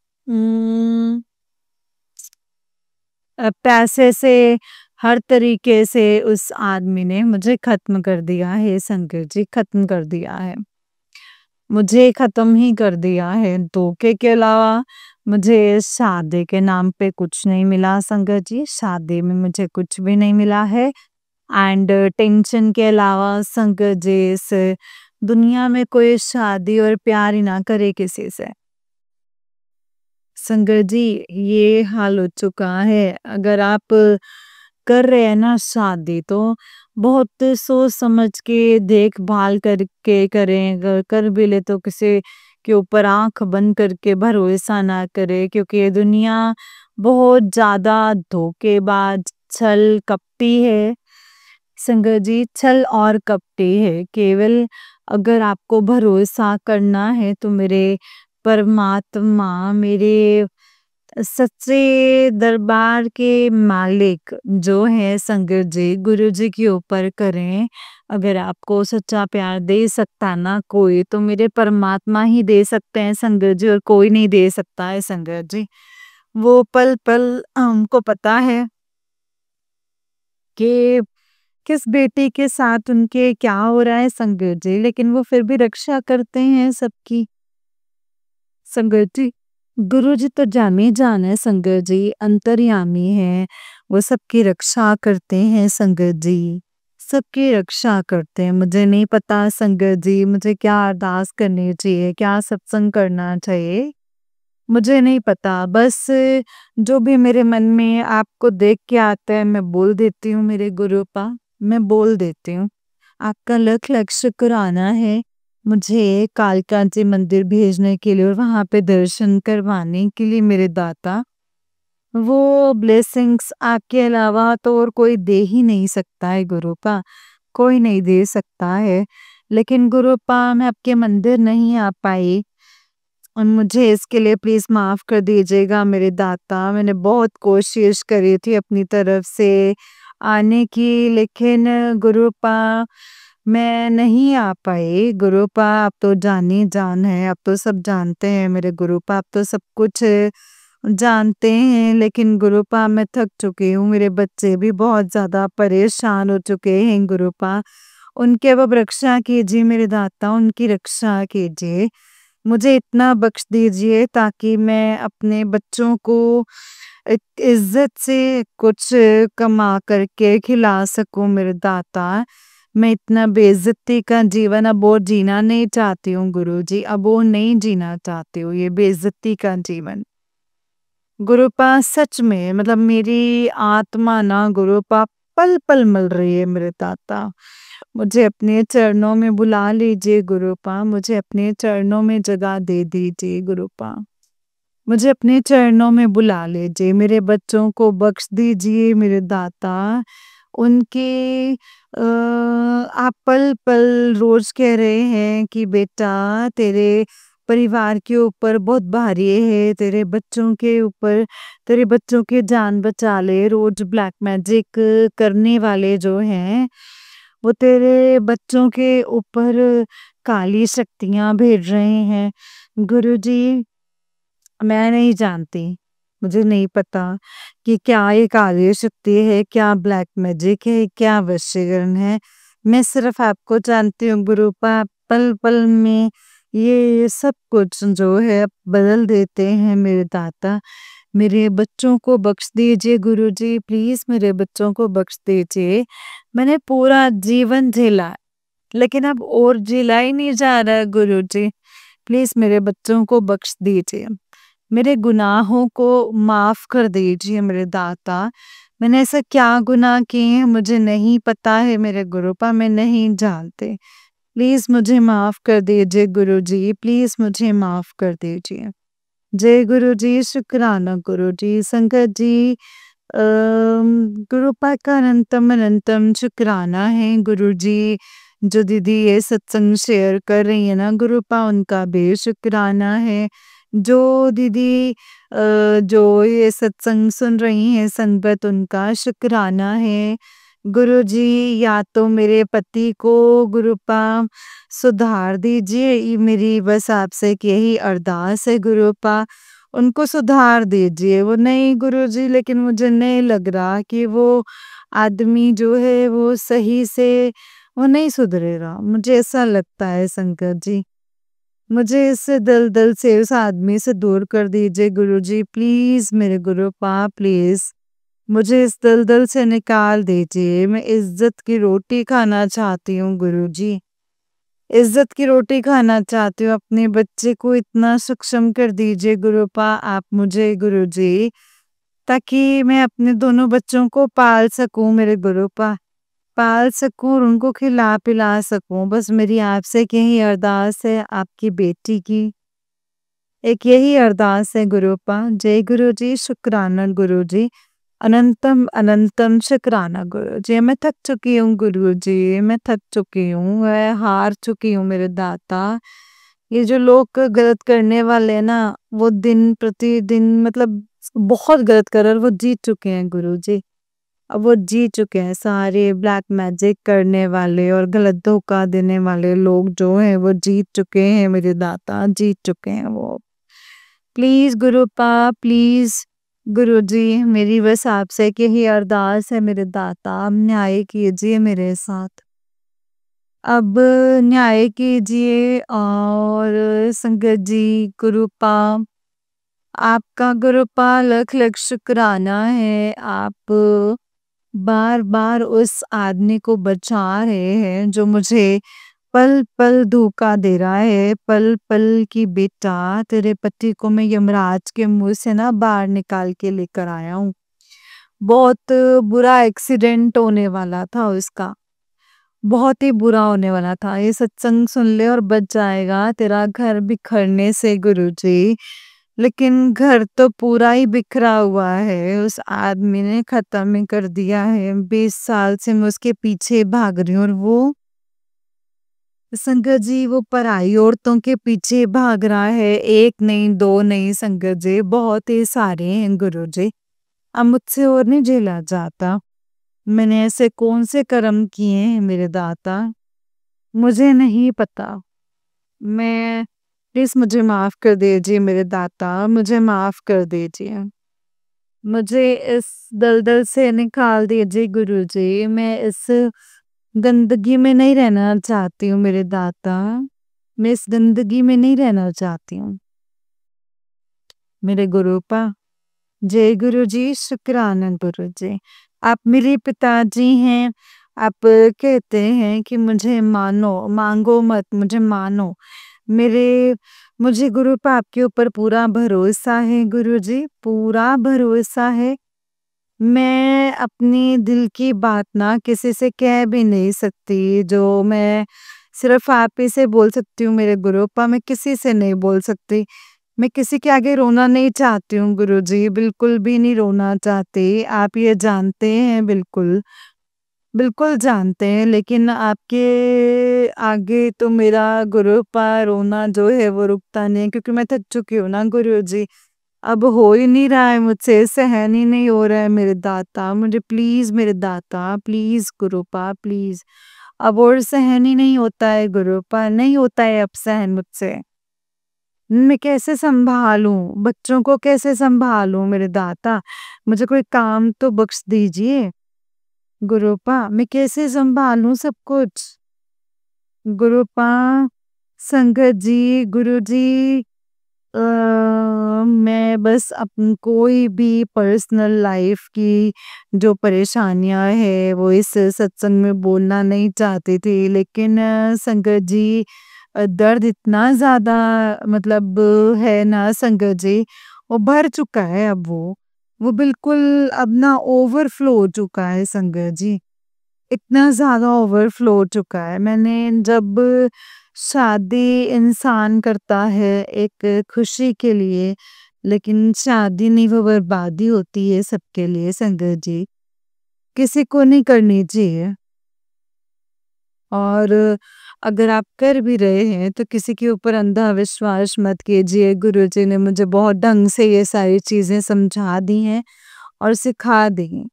पैसे से हर तरीके से उस आदमी ने मुझे ख़त्म कर दिया है संगत जी, ख़त्म कर दिया है। मुझे ख़त्म ही कर दिया है। धोखे के अलावा मुझे शादी के नाम पे कुछ नहीं मिला संगत जी, शादी में मुझे कुछ भी नहीं मिला है एंड टेंशन के अलावा संगत जी इस दुनिया में कोई शादी और प्यार ही ना करे किसी से। संगत जी ये हाल हो चुका है। अगर आप कर रहे हैं ना शादी तो बहुत सोच समझ के देखभाल करके करें। अगर कर भी ले तो किसी के ऊपर आंख बंद करके भरोसा ना करे, क्योंकि ये दुनिया बहुत ज्यादा धोखेबाज, छल कपटी है संगत जी, छल और कपटी है। केवल अगर आपको भरोसा करना है तो मेरे परमात्मा, मेरे सच्चे दरबार के मालिक जो है संगत जी, गुरु जी के ऊपर करें। अगर आपको सच्चा प्यार दे सकता ना कोई, तो मेरे परमात्मा ही दे सकते हैं संगत जी, और कोई नहीं दे सकता है संगत जी। वो पल पल हमको पता है कि किस बेटी के साथ उनके क्या हो रहा है संगत जी, लेकिन वो फिर भी रक्षा करते हैं सबकी संगत जी। गुरु जी तो जाने जान है संगत जी, अंतर्यामी है, वो सबकी रक्षा करते हैं संगत जी, सबकी रक्षा करते हैं। मुझे नहीं पता संगत जी मुझे क्या अरदास करनी चाहिए, क्या सत्संग करना चाहिए, मुझे नहीं पता। बस जो भी मेरे मन में आपको देख के आता है मैं बोल देती हूँ मेरे गुरुपा, मैं बोल देती हूँ। आपका लख लख शुक्राना है मुझे कालका जी मंदिर भेजने के लिए और वहाँ पे दर्शन करवाने के लिए मेरे दाता। वो ब्लेसिंग्स आपके अलावा तो और कोई दे ही नहीं सकता है गुरुपा, कोई नहीं दे सकता है। लेकिन गुरुपा मैं आपके मंदिर नहीं आ पाई और मुझे इसके लिए प्लीज़ माफ़ कर दीजिएगा मेरे दाता। मैंने बहुत कोशिश करी थी अपनी तरफ से आने की, लेकिन गुरुपा मैं नहीं आ पाई। गुरुपा आप तो जानी जान है, आप तो सब जानते हैं मेरे गुरुपा, आप तो सब कुछ जानते हैं। लेकिन गुरुपा मैं थक चुकी हूँ, मेरे बच्चे भी बहुत ज़्यादा परेशान हो चुके हैं गुरुपा। उनकी अब रक्षा कीजिए मेरे दाता, उनकी रक्षा कीजिए। मुझे इतना बख्श दीजिए ताकि मैं अपने बच्चों को एक इज़्ज़त से कुछ कमा करके खिला सकूँ मेरे दाता। मैं इतना बेइज़्ज़ती का जीवन अब और जीना नहीं चाहती हूँ गुरुजी, अब और नहीं जीना चाहती हूँ ये बेइज़्ज़ती का जीवन। गुरुपा सच में मतलब मेरी आत्मा ना गुरुपा पल-पल मल रही है मेरे दाता। मुझे अपने चरणों में बुला लीजिए गुरुपा, मुझे अपने चरणों में जगह दे दीजिए गुरुपा। मुझे अपने चरणों में बुला लीजिए, मेरे बच्चों को बख्श दीजिए मेरे दाता। उनके आप पल-पल रोज़ कह रहे हैं कि बेटा तेरे परिवार के ऊपर बहुत भारी है, तेरे बच्चों के ऊपर, तेरे बच्चों की जान बचा ले। रोज़ ब्लैक मैजिक करने वाले जो हैं, वो तेरे बच्चों के ऊपर काली शक्तियाँ भेज रहे हैं। गुरुजी, मैं नहीं जानती, मुझे नहीं पता कि क्या ये काली शक्ति है, क्या ब्लैक मैजिक है, क्या वशीकरण है। मैं सिर्फ आपको जानती हूँ गुरुपा, पल-पल में ये सब कुछ जो है बदल देते हैं मेरे दाता। मेरे बच्चों को बख्श दीजिए गुरुजी, प्लीज़ मेरे बच्चों को बख्श दीजिए। मैंने पूरा जीवन झेला, लेकिन अब और झेला ही नहीं जा रहा है गुरुजी। प्लीज़ मेरे बच्चों को बख्श दीजिए। मेरे गुनाहों को माफ़ कर दीजिए मेरे दाता। मैंने ऐसा क्या गुनाह किए हैं मुझे नहीं पता है मेरे गुरुपा, मैं नहीं जानती। प्लीज़ मुझे माफ़ कर दीजिए गुरुजी, प्लीज़ मुझे माफ़ कर दीजिए। जय गुरुजी, शुक्राना गुरुजी। संगत जी, गुरुपा का अनंतम अनंतम शुक्राना है गुरुजी। जो दीदी ये सत्संग शेयर कर रही है ना गुरुपा, उनका भी शुक्राना है। जो दीदी जो ये सत्संग सुन रही हैं संगत, उनका शुक्राना है। गुरुजी, या तो मेरे पति को गुरुपा सुधार दीजिए, ये मेरी बस आपसे एक यही अरदास है गुरुपा। उनको सुधार दीजिए। वो नहीं गुरुजी, लेकिन मुझे नहीं लग रहा कि वो आदमी जो है वो सही से वो नहीं सुधरेगा। मुझे ऐसा लगता है संकट जी। मुझे इस दलदल से, उस आदमी से दूर कर दीजिए गुरुजी, प्लीज़ मेरे गुरुपा प्लीज़। मुझे इस दलदल से निकाल दीजिए। मैं इज़्ज़त की रोटी खाना चाहती हूँ गुरुजी। इज़्ज़त की रोटी खाना चाहती हूँ। अपने बच्चे को इतना सक्षम कर दीजिए गुरुपा आप मुझे गुरुजी, ताकि मैं अपने दोनों बच्चों को पाल सकूँ मेरे गुरुपा। पाल सकूँ और उनको खिला-पिला सकूँ। बस मेरी आपसे एक यही अरदास है आपकी बेटी की। एक यही अरदास है गुरुपा। जय गुरुजी, शुक्राना गुरुजी। अनंतम अनंतम शुक्राना गुरुजी। मैं थक चुकी हूँ गुरुजी, मैं थक चुकी हूँ, मैं हार चुकी हूँ मेरे दाता। ये जो लोग गलत करने वाले हैं ना, वो दिन प्रतिदिन मतलब बहुत गलत कर रहे हैं और वो जीत चुके हैं गुरुजी। अब वो जीत चुके हैं, सारे ब्लैक मैजिक करने वाले और गलत धोखा देने वाले लोग जो हैं वो जीत चुके हैं मेरे दाता, जीत चुके हैं वो। प्लीज़ गुरुपा प्लीज़, गुरुजी मेरी बस आपसे एक यही अरदास है मेरे दाता, अब न्याय कीजिए मेरे साथ। अब न्याय कीजिए और संगत जी, गुरुपा आपका गुरुपा लख लख शुक्राना है। आप बार बार उस आदमी को बचा रहे हैं जो मुझे पल पल धोखा दे रहा है। पल पल की बेटा, तेरे पति को मैं यमराज के मुंह से ना बाहर निकाल के लेकर आया हूँ। बहुत बुरा एक्सीडेंट होने वाला था उसका, बहुत ही बुरा होने वाला था। ये सत्संग सुन ले और बच जाएगा तेरा घर बिखरने से गुरुजी। लेकिन घर तो पूरा ही बिखरा हुआ है, उस आदमी ने खत्म ही कर दिया है। 20 साल से मैं उसके पीछे भाग रही हूँ और वो संगत जी, वो पराई औरतों के पीछे भाग रहा है। एक नहीं, दो नहीं संगत जी, बहुत ही सारे हैं गुरुजी। अब मुझसे और नहीं झेला जाता। मैंने ऐसे कौन से कर्म किए हैं मेरे दाता, मुझे नहीं पता। मैं प्लीज मुझे माफ कर दीजिए मेरे दाता, मुझे माफ कर दीजिए। मुझे इस दलदल से निकाल दीजिए गुरुजी। मैं इस गंदगी में नहीं रहना चाहती हूँ मेरे दाता। मैं इस गंदगी में नहीं रहना चाहती हूँ मेरे गुरुपा। जय गुरुजी, शुक्राना गुरुजी। आप मेरे पिताजी हैं। आप कहते हैं कि मुझे मानो, मांगो मत, मुझे मानो। मुझे गुरुपा आपके ऊपर पूरा भरोसा है गुरुजी, पूरा भरोसा है। मैं अपनी दिल की बात ना किसी से कह भी नहीं सकती, जो मैं सिर्फ आप ही से बोल सकती हूँ मेरे गुरुपा, मैं किसी से नहीं बोल सकती। मैं किसी के आगे रोना नहीं चाहती हूँ गुरुजी, बिल्कुल भी नहीं रोना चाहती। आप ये जानते हैं बिल्कुल, बिल्कुल जानते हैं, लेकिन आपके आगे तो मेरा गुरुपा रोना जो है वो रुकता नहीं, क्योंकि मैं थक चुकी हूँ ना गुरुजी। अब हो ही नहीं रहा है मुझसे, सहन ही नहीं हो रहा है मेरे दाता, मुझे प्लीज मेरे दाता, प्लीज गुरुपा प्लीज। अब और सहन ही नहीं होता है गुरुपा, नहीं होता है अब सहन मुझसे। मैं कैसे संभालूं बच्चों को, कैसे संभालूं मेरे दाता, मुझे कोई काम तो बख्श दीजिए गुरुपा, मैं कैसे संभालूं सब कुछ गुरुपा। संगत जी, गुरुजी, अ, मैं बस अपन कोई भी पर्सनल लाइफ की जो परेशानियां है वो इस सत्संग में बोलना नहीं चाहती थी, लेकिन संगत जी, दर्द इतना ज़्यादा मतलब है ना संगत जी, वो भर चुका है अब वो बिल्कुल अब ना ओवरफ्लो हो चुका है संगत जी, इतना ज़्यादा ओवरफ्लो हो चुका है। मैंने जब शादी इंसान करता है एक खुशी के लिए, लेकिन शादी नहीं, वो बर्बादी होती है सबके लिए संगत जी, किसी को नहीं करनी चाहिए। और अगर आप कर भी रहे हैं तो किसी के ऊपर अंधा विश्वास मत कीजिए। गुरुजी ने मुझे बहुत ढंग से ये सारी चीजें समझा दी हैं और सिखा दी हैं।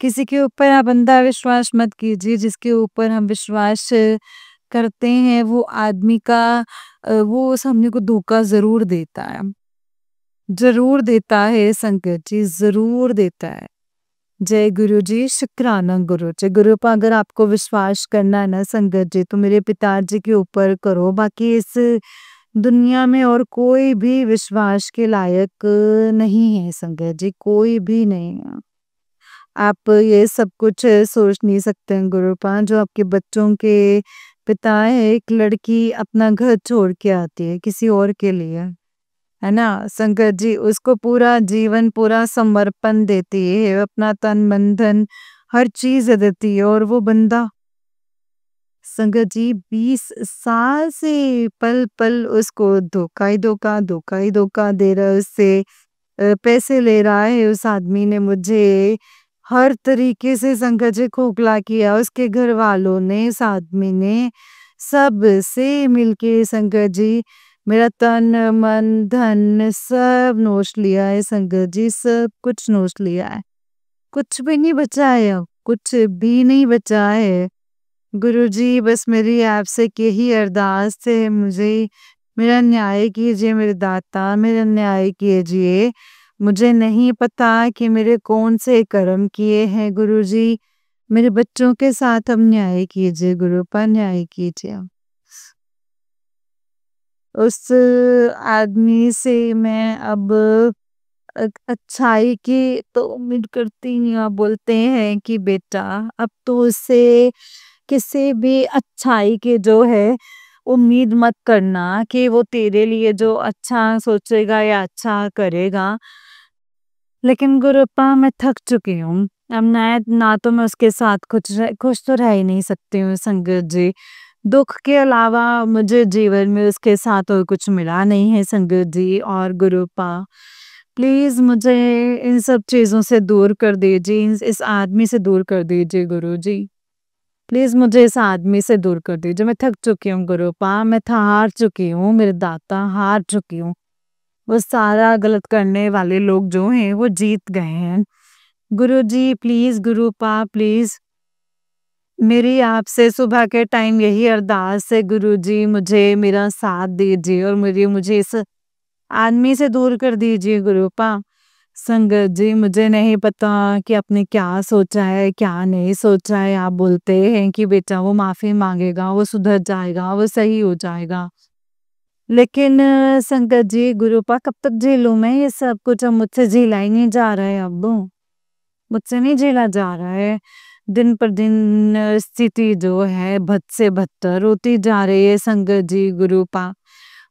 किसी के ऊपर आप अंधा विश्वास मत कीजिए, जिसके ऊपर हम विश्वास करते हैं वो आदमी का वो उस आदमी को धोखा जरूर देता है, जरूर देता है संकट जी, जरूर देता है। जय गुरु जी, शुक्राना गुरु जी। गुरु पर अगर आपको विश्वास करना है ना संगत जी, तो मेरे पिताजी के ऊपर करो, बाकी इस दुनिया में और कोई भी विश्वास के लायक नहीं है संगत जी, कोई भी नहीं है। आप ये सब कुछ सोच नहीं सकते हैं गुरुपा, जो आपके बच्चों के पिता है, एक लड़की अपना घर छोड़ के आती है किसी और के लिए, है ना संगत जी, उसको पूरा जीवन पूरा समर्पण देती है, अपना तन मन धन हर चीज देती है, और वो बंदा संगत जी 20 साल से पल पल उसको धोखा ही धोखा, धोखा ही धोखा दे रहा है, उससे पैसे ले रहा है। उस आदमी ने मुझे हर तरीके से संकट से खोखला किया, उसके घर वालों ने, इस आदमी ने, सब से मिलके संकट जी मेरा तन मन धन सब नोच लिया है संकट जी, सब कुछ नोच लिया है, कुछ भी नहीं बचा है, अब कुछ भी नहीं बचा है। गुरुजी बस मेरी आपसे यही अरदास है, मुझे मेरा न्याय कीजिए मेरे दाता, मेरा न्याय कीजिए। मुझे नहीं पता कि मेरे कौन से कर्म किए हैं गुरुजी, मेरे बच्चों के साथ अब न्याय कीजिए गुरु, पर न्याय कीजिए। उस आदमी से मैं अब अच्छाई की तो उम्मीद करती नहीं। आप बोलते हैं कि बेटा अब तो उससे किसी भी अच्छाई के जो है उम्मीद मत करना कि वो तेरे लिए जो अच्छा सोचेगा या अच्छा करेगा। लेकिन गुरुपा मैं थक चुकी हूँ, अब ना तो मैं उसके साथ खुश तो रह ही नहीं सकती हूँ संगत जी। दुख के अलावा मुझे जीवन में उसके साथ और कुछ मिला नहीं है संगत जी। और गुरुपा प्लीज मुझे इन सब चीजों से दूर कर दीजिए, इस आदमी से दूर कर दीजिए गुरु जी, प्लीज मुझे इस आदमी से दूर कर दीजिए। मैं थक चुकी हूँ गुरुपा, मैं हार चुकी हूँ मेरे दाता, हार चुकी हूँ। वो सारा गलत करने वाले लोग जो हैं वो जीत गए हैं। गुरुजी प्लीज, गुरुपा प्लीज, मेरी आपसे सुबह के टाइम यही अरदास है गुरुजी, मुझे मेरा साथ दीजिए और मुझे इस आदमी से दूर कर दीजिए गुरुपा। संगत जी मुझे नहीं पता कि आपने क्या सोचा है क्या नहीं सोचा है। आप बोलते हैं कि बेटा वो माफी मांगेगा, वो सुधर जाएगा, वो सही हो जाएगा, लेकिन संगत जी गुरुपा कब तक झेलूं मैं ये सब कुछ? अब मुझसे झेला ही नहीं जा रहा है, अब मुझसे नहीं झेला जा रहा है। दिन पर दिन स्थिति जो है बद से बदतर होती जा रही है संगत जी गुरुपा,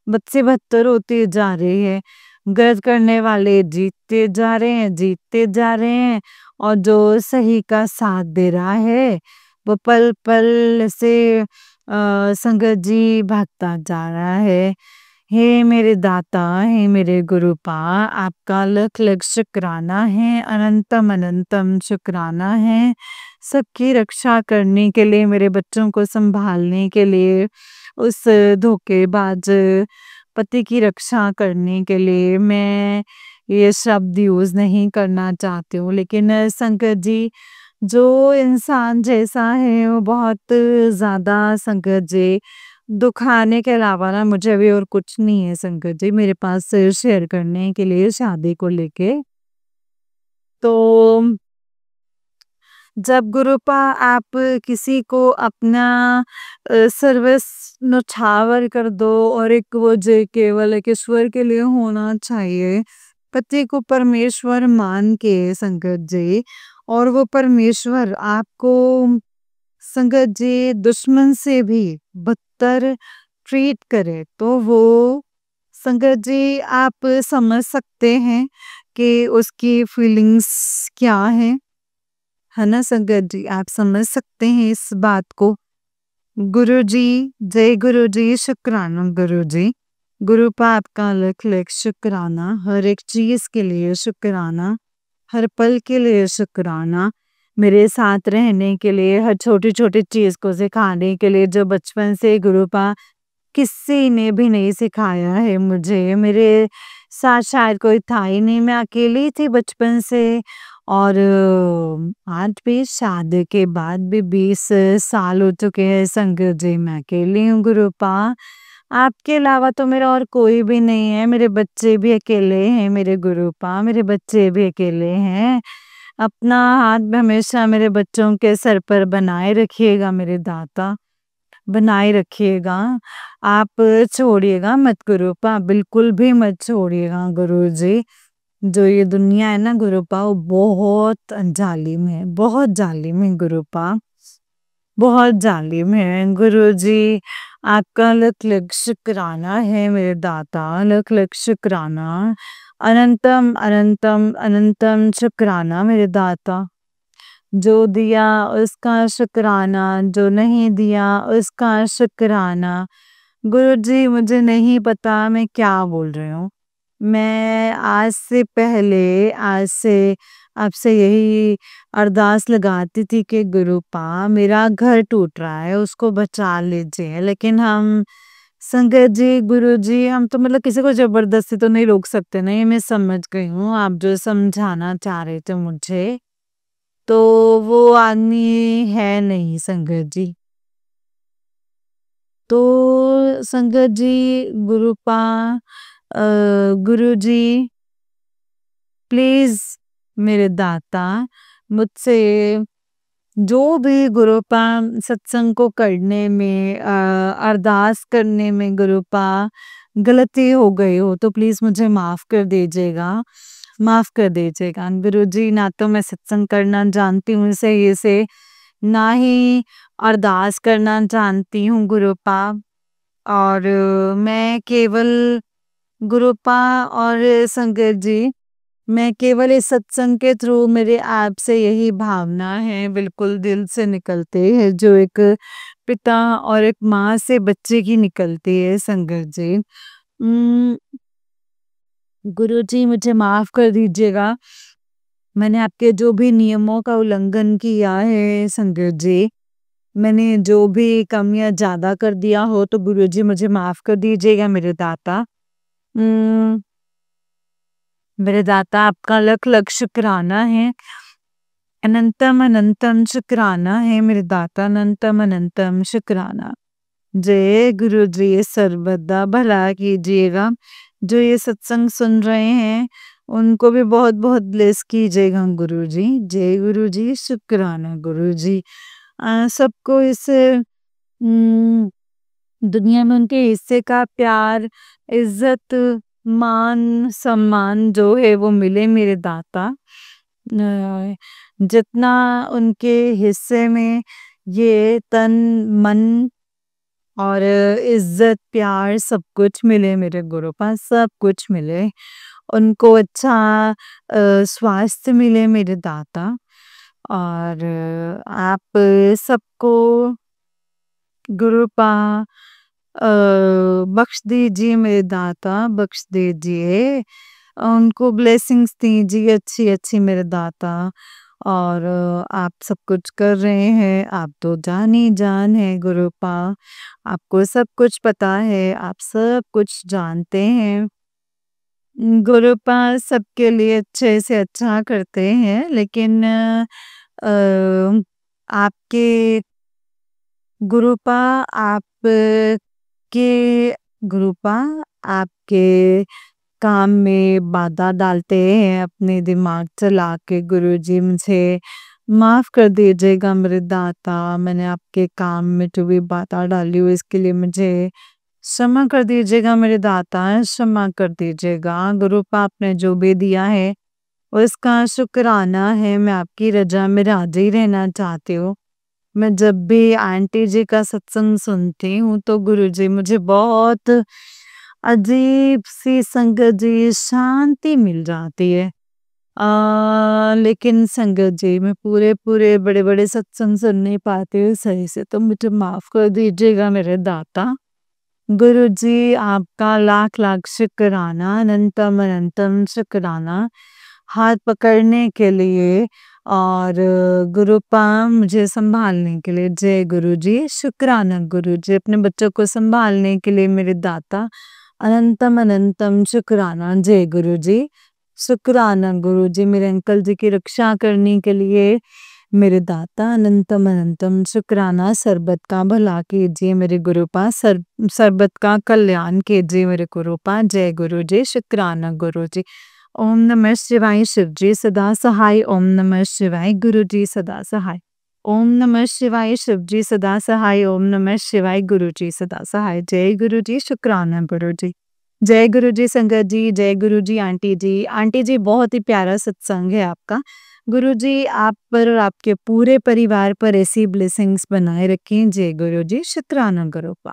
बद से बदतर होती जा रही है। गलत करने वाले जीतते जा रहे हैं, जीतते जा रहे हैं और जो सही का साथ दे रहा है, वो पल-पल से संगत जी भागता जा रहा है। हे मेरे दाता, हे मेरे गुरुपा, आपका लख-लख शुक्राना है, अनंतम-अनंतम शुक्राना है। सबकी रक्षा करने के लिए, मेरे बच्चों को सँभालने के लिए, उस धोखेबाज पति की रक्षा करने के लिए मैं ये शब्द यूज़ नहीं करना चाहती हूँ। लेकिन संगत जी, जो इंसान जैसा है वो बहुत ज़्यादा संगत जी दुखाने के अलावा ना मुझे अभी और कुछ नहीं है संगत जी मेरे पास शेयर करने के लिए शादी को लेके। तो जब गुरुपा आप किसी को अपना सर्वस्व न्यौछावर कर दो और एक वो जो केवल एक ईश्वर के लिए होना चाहिए, पति को परमेश्वर मान के संगत जी, और वो परमेश्वर आपको संगत जी दुश्मन से भी बदतर ट्रीट करे, तो वो संगत जी आप समझ सकते हैं कि उसकी फीलिंग्स क्या है ना संगत जी? आप समझ सकते हैं इस बात को। गुरुजी, जय गुरुजी, शुक्राना गुरुजी। गुरुपा आपका लख-लख शुक्राना, हर एक चीज़ के लिए शुक्राना, हर पल के लिए शुक्राना, मेरे साथ रहने के लिए, हर छोटी-छोटी चीज़ को सिखाने के लिए जो बचपन से गुरुपा किसी ने भी नहीं सिखाया है मुझे। मेरे साथ शायद कोई था ही नहीं, मैं अकेली थी बचपन से और आज भी शादी के बाद भी 20 साल हो चुके हैं संगत जी, मैं अकेली हूँ गुरुपा। आपके अलावा तो मेरा और कोई भी नहीं है, मेरे बच्चे भी अकेले हैं मेरे गुरुपा, मेरे बच्चे भी अकेले हैं। अपना हाथ हमेशा मेरे बच्चों के सर पर बनाए रखिएगा मेरे दाता, बनाए रखिएगा। आप छोड़िएगा मत गुरुपा, बिल्कुल भी मत छोड़िएगा गुरुजी। जो ये दुनिया है ना गुरुपा, वो बहुत जालिम है, बहुत जालिम है गुरुपा, बहुत जालिम है। गुरुजी, आपका लख-लख शुक्राना है मेरे दाता, लख-लख शुक्राना। अनंतम, अनंतम, अनंतम शुक्राना मेरे दाता। जो दिया उसका शुक्राना, जो नहीं दिया उसका शुक्राना। गुरुजी, मुझे नहीं पता मैं क्या बोल रही हूँ। मैं आज से आपसे यही अरदास लगाती थी कि गुरुपा मेरा घर टूट रहा है, उसको बचा लीजिए। लेकिन हम संगत जी, गुरुजी, हम तो मतलब किसी को ज़बरदस्ती तो नहीं रोक सकते ना, ये मैं समझ गई हूँ आप जो समझाना चाह रहे थे मुझे। तो वो आदमी है नहीं संगत जी। तो संगत जी, गुरुपा गुरुजी, प्लीज़ मेरे दाता, मुझसे जो भी गुरुपा सत्संग को करने में अरदास करने में गुरुपा गलती हो गई हो तो प्लीज़ मुझे माफ़ कर दीजिएगा, माफ़ कर दीजिएगा। गुरुजी, ना तो मैं सत्संग करना जानती हूँ सही से, ना ही अरदास करना जानती हूँ गुरुपा, और मैं केवल गुरुपा और संगत जी, मैं केवल इस सत्संग के थ्रू मेरे आपसे यही भावना है, बिल्कुल दिल से निकलती है, जो एक पिता और एक माँ से बच्चे की निकलती है संगत जी। गुरुजी, मुझे माफ़ कर दीजिएगा, मैंने आपके जो भी नियमों का उल्लंघन किया है संगत जी, मैंने जो भी कमियाँ ज़्यादा कर दिया हो तो गुरुजी मुझे माफ़ कर दीजिएगा मेरे दाता। उम, मेरे दाता, आपका लख-लख शुक्राना है। अनंतम, अनंतम शुक्राना है मेरे दाता, अनंतम, अनंतम शुक्राना। जय गुरुजी, सर्वदा भला कीजिएगा। जो ये सत्संग सुन रहे हैं, उनको भी बहुत-बहुत ब्लेस कीजिएगा गुरुजी। जय गुरुजी, शुक्राना गुरुजी। सबको इस उम, दुनिया में उनके हिस्से का प्यार, इज़्ज़त, मान, सम्मान जो है वो मिले मेरे दाता। जितना उनके हिस्से में ये तन, मन और इज़्ज़त, प्यार सब कुछ मिले मेरे गुरु पास, सब कुछ मिले। उनको अच्छा स्वास्थ्य मिले मेरे दाता, और आप सबको गुरुपा अ, बख्श दीजिए मेरे दाता, बख्श दीजिए। उनको ब्लेसिंग्स दीजिए अच्छी-अच्छी मेरे दाता। और आप सब कुछ कर रहे हैं, आप तो जान ही जान हैं गुरुपा। आपको सब कुछ पता है, आप सब कुछ जानते हैं। गुरुपा सबके लिए अच्छे से अच्छा करते हैं, लेकिन आपके गुरुपा आप के गुरुपा आपके काम में बाधा डालते हैं अपने दिमाग चला के। गुरुजी मुझे माफ़ कर दीजिएगा मेरे दाता, मैंने आपके काम में जो भी बाधा डाली हो इसके लिए मुझे क्षमा कर दीजिएगा मेरे दाता, क्षमा कर दीजिएगा। गुरुपा आपने जो भी दिया है उसका शुक्राना है, मैं आपकी रज़ा में राज़ी रहना चाहती हूँ। मैं जब भी आंटी जी का सत्संग सुनती हूँ तो गुरुजी मुझे बहुत अजीब-सी संगत जी शांति मिल जाती है। लेकिन संगत जी मैं पूरे-पूरे बड़े-बड़े सत्संग सुन नहीं पाती हूँ सही से, तो मुझे माफ़ कर दीजिएगा मेरे दाता। गुरुजी आपका लाख-लाख शुक्राना, अनंतम-अनंतम शुक्राना। हाथ पकड़ने के लिए और गुरुपा मुझे सँभालने के लिए। जय गुरुजी, शुक्राना गुरुजी अपने बच्चों को सँभालने के लिए मेरे दाता। अनंतम-अनंतम शुक्राना जय गुरुजी। शुक्राना गुरुजी मेरे अंकल जी की रक्षा करने के लिए मेरे दाता। अनंतम-अनंतम शुक्राना। सर्बत का भला कीजिए मेरे गुरुपा, सर्बत का कल्याण कीजिए मेरे गुरुपा। जय गुरुजी, शुक्राना गुरुजी। ओम नमः शिवाय शिवजी सदा सहाय। ओम नमः शिवाय गुरुजी सदा सहाय। ओम नमः शिवाय शिवजी सदा सहाय। ओम नमः शिवाय गुरुजी सदा सहाय। जय गुरुजी, शुक्राना गुरुजी। जय गुरुजी संगत जी, जय गुरुजी आंटी जी। आंटी जी बहुत ही प्यारा सत्संग है आपका। गुरुजी आप पर और आपके पूरे परिवार पर ऐसी ब्लेसिंग्स बनाए रखें। जय गुरुजी, शुक्राना गुरुपा।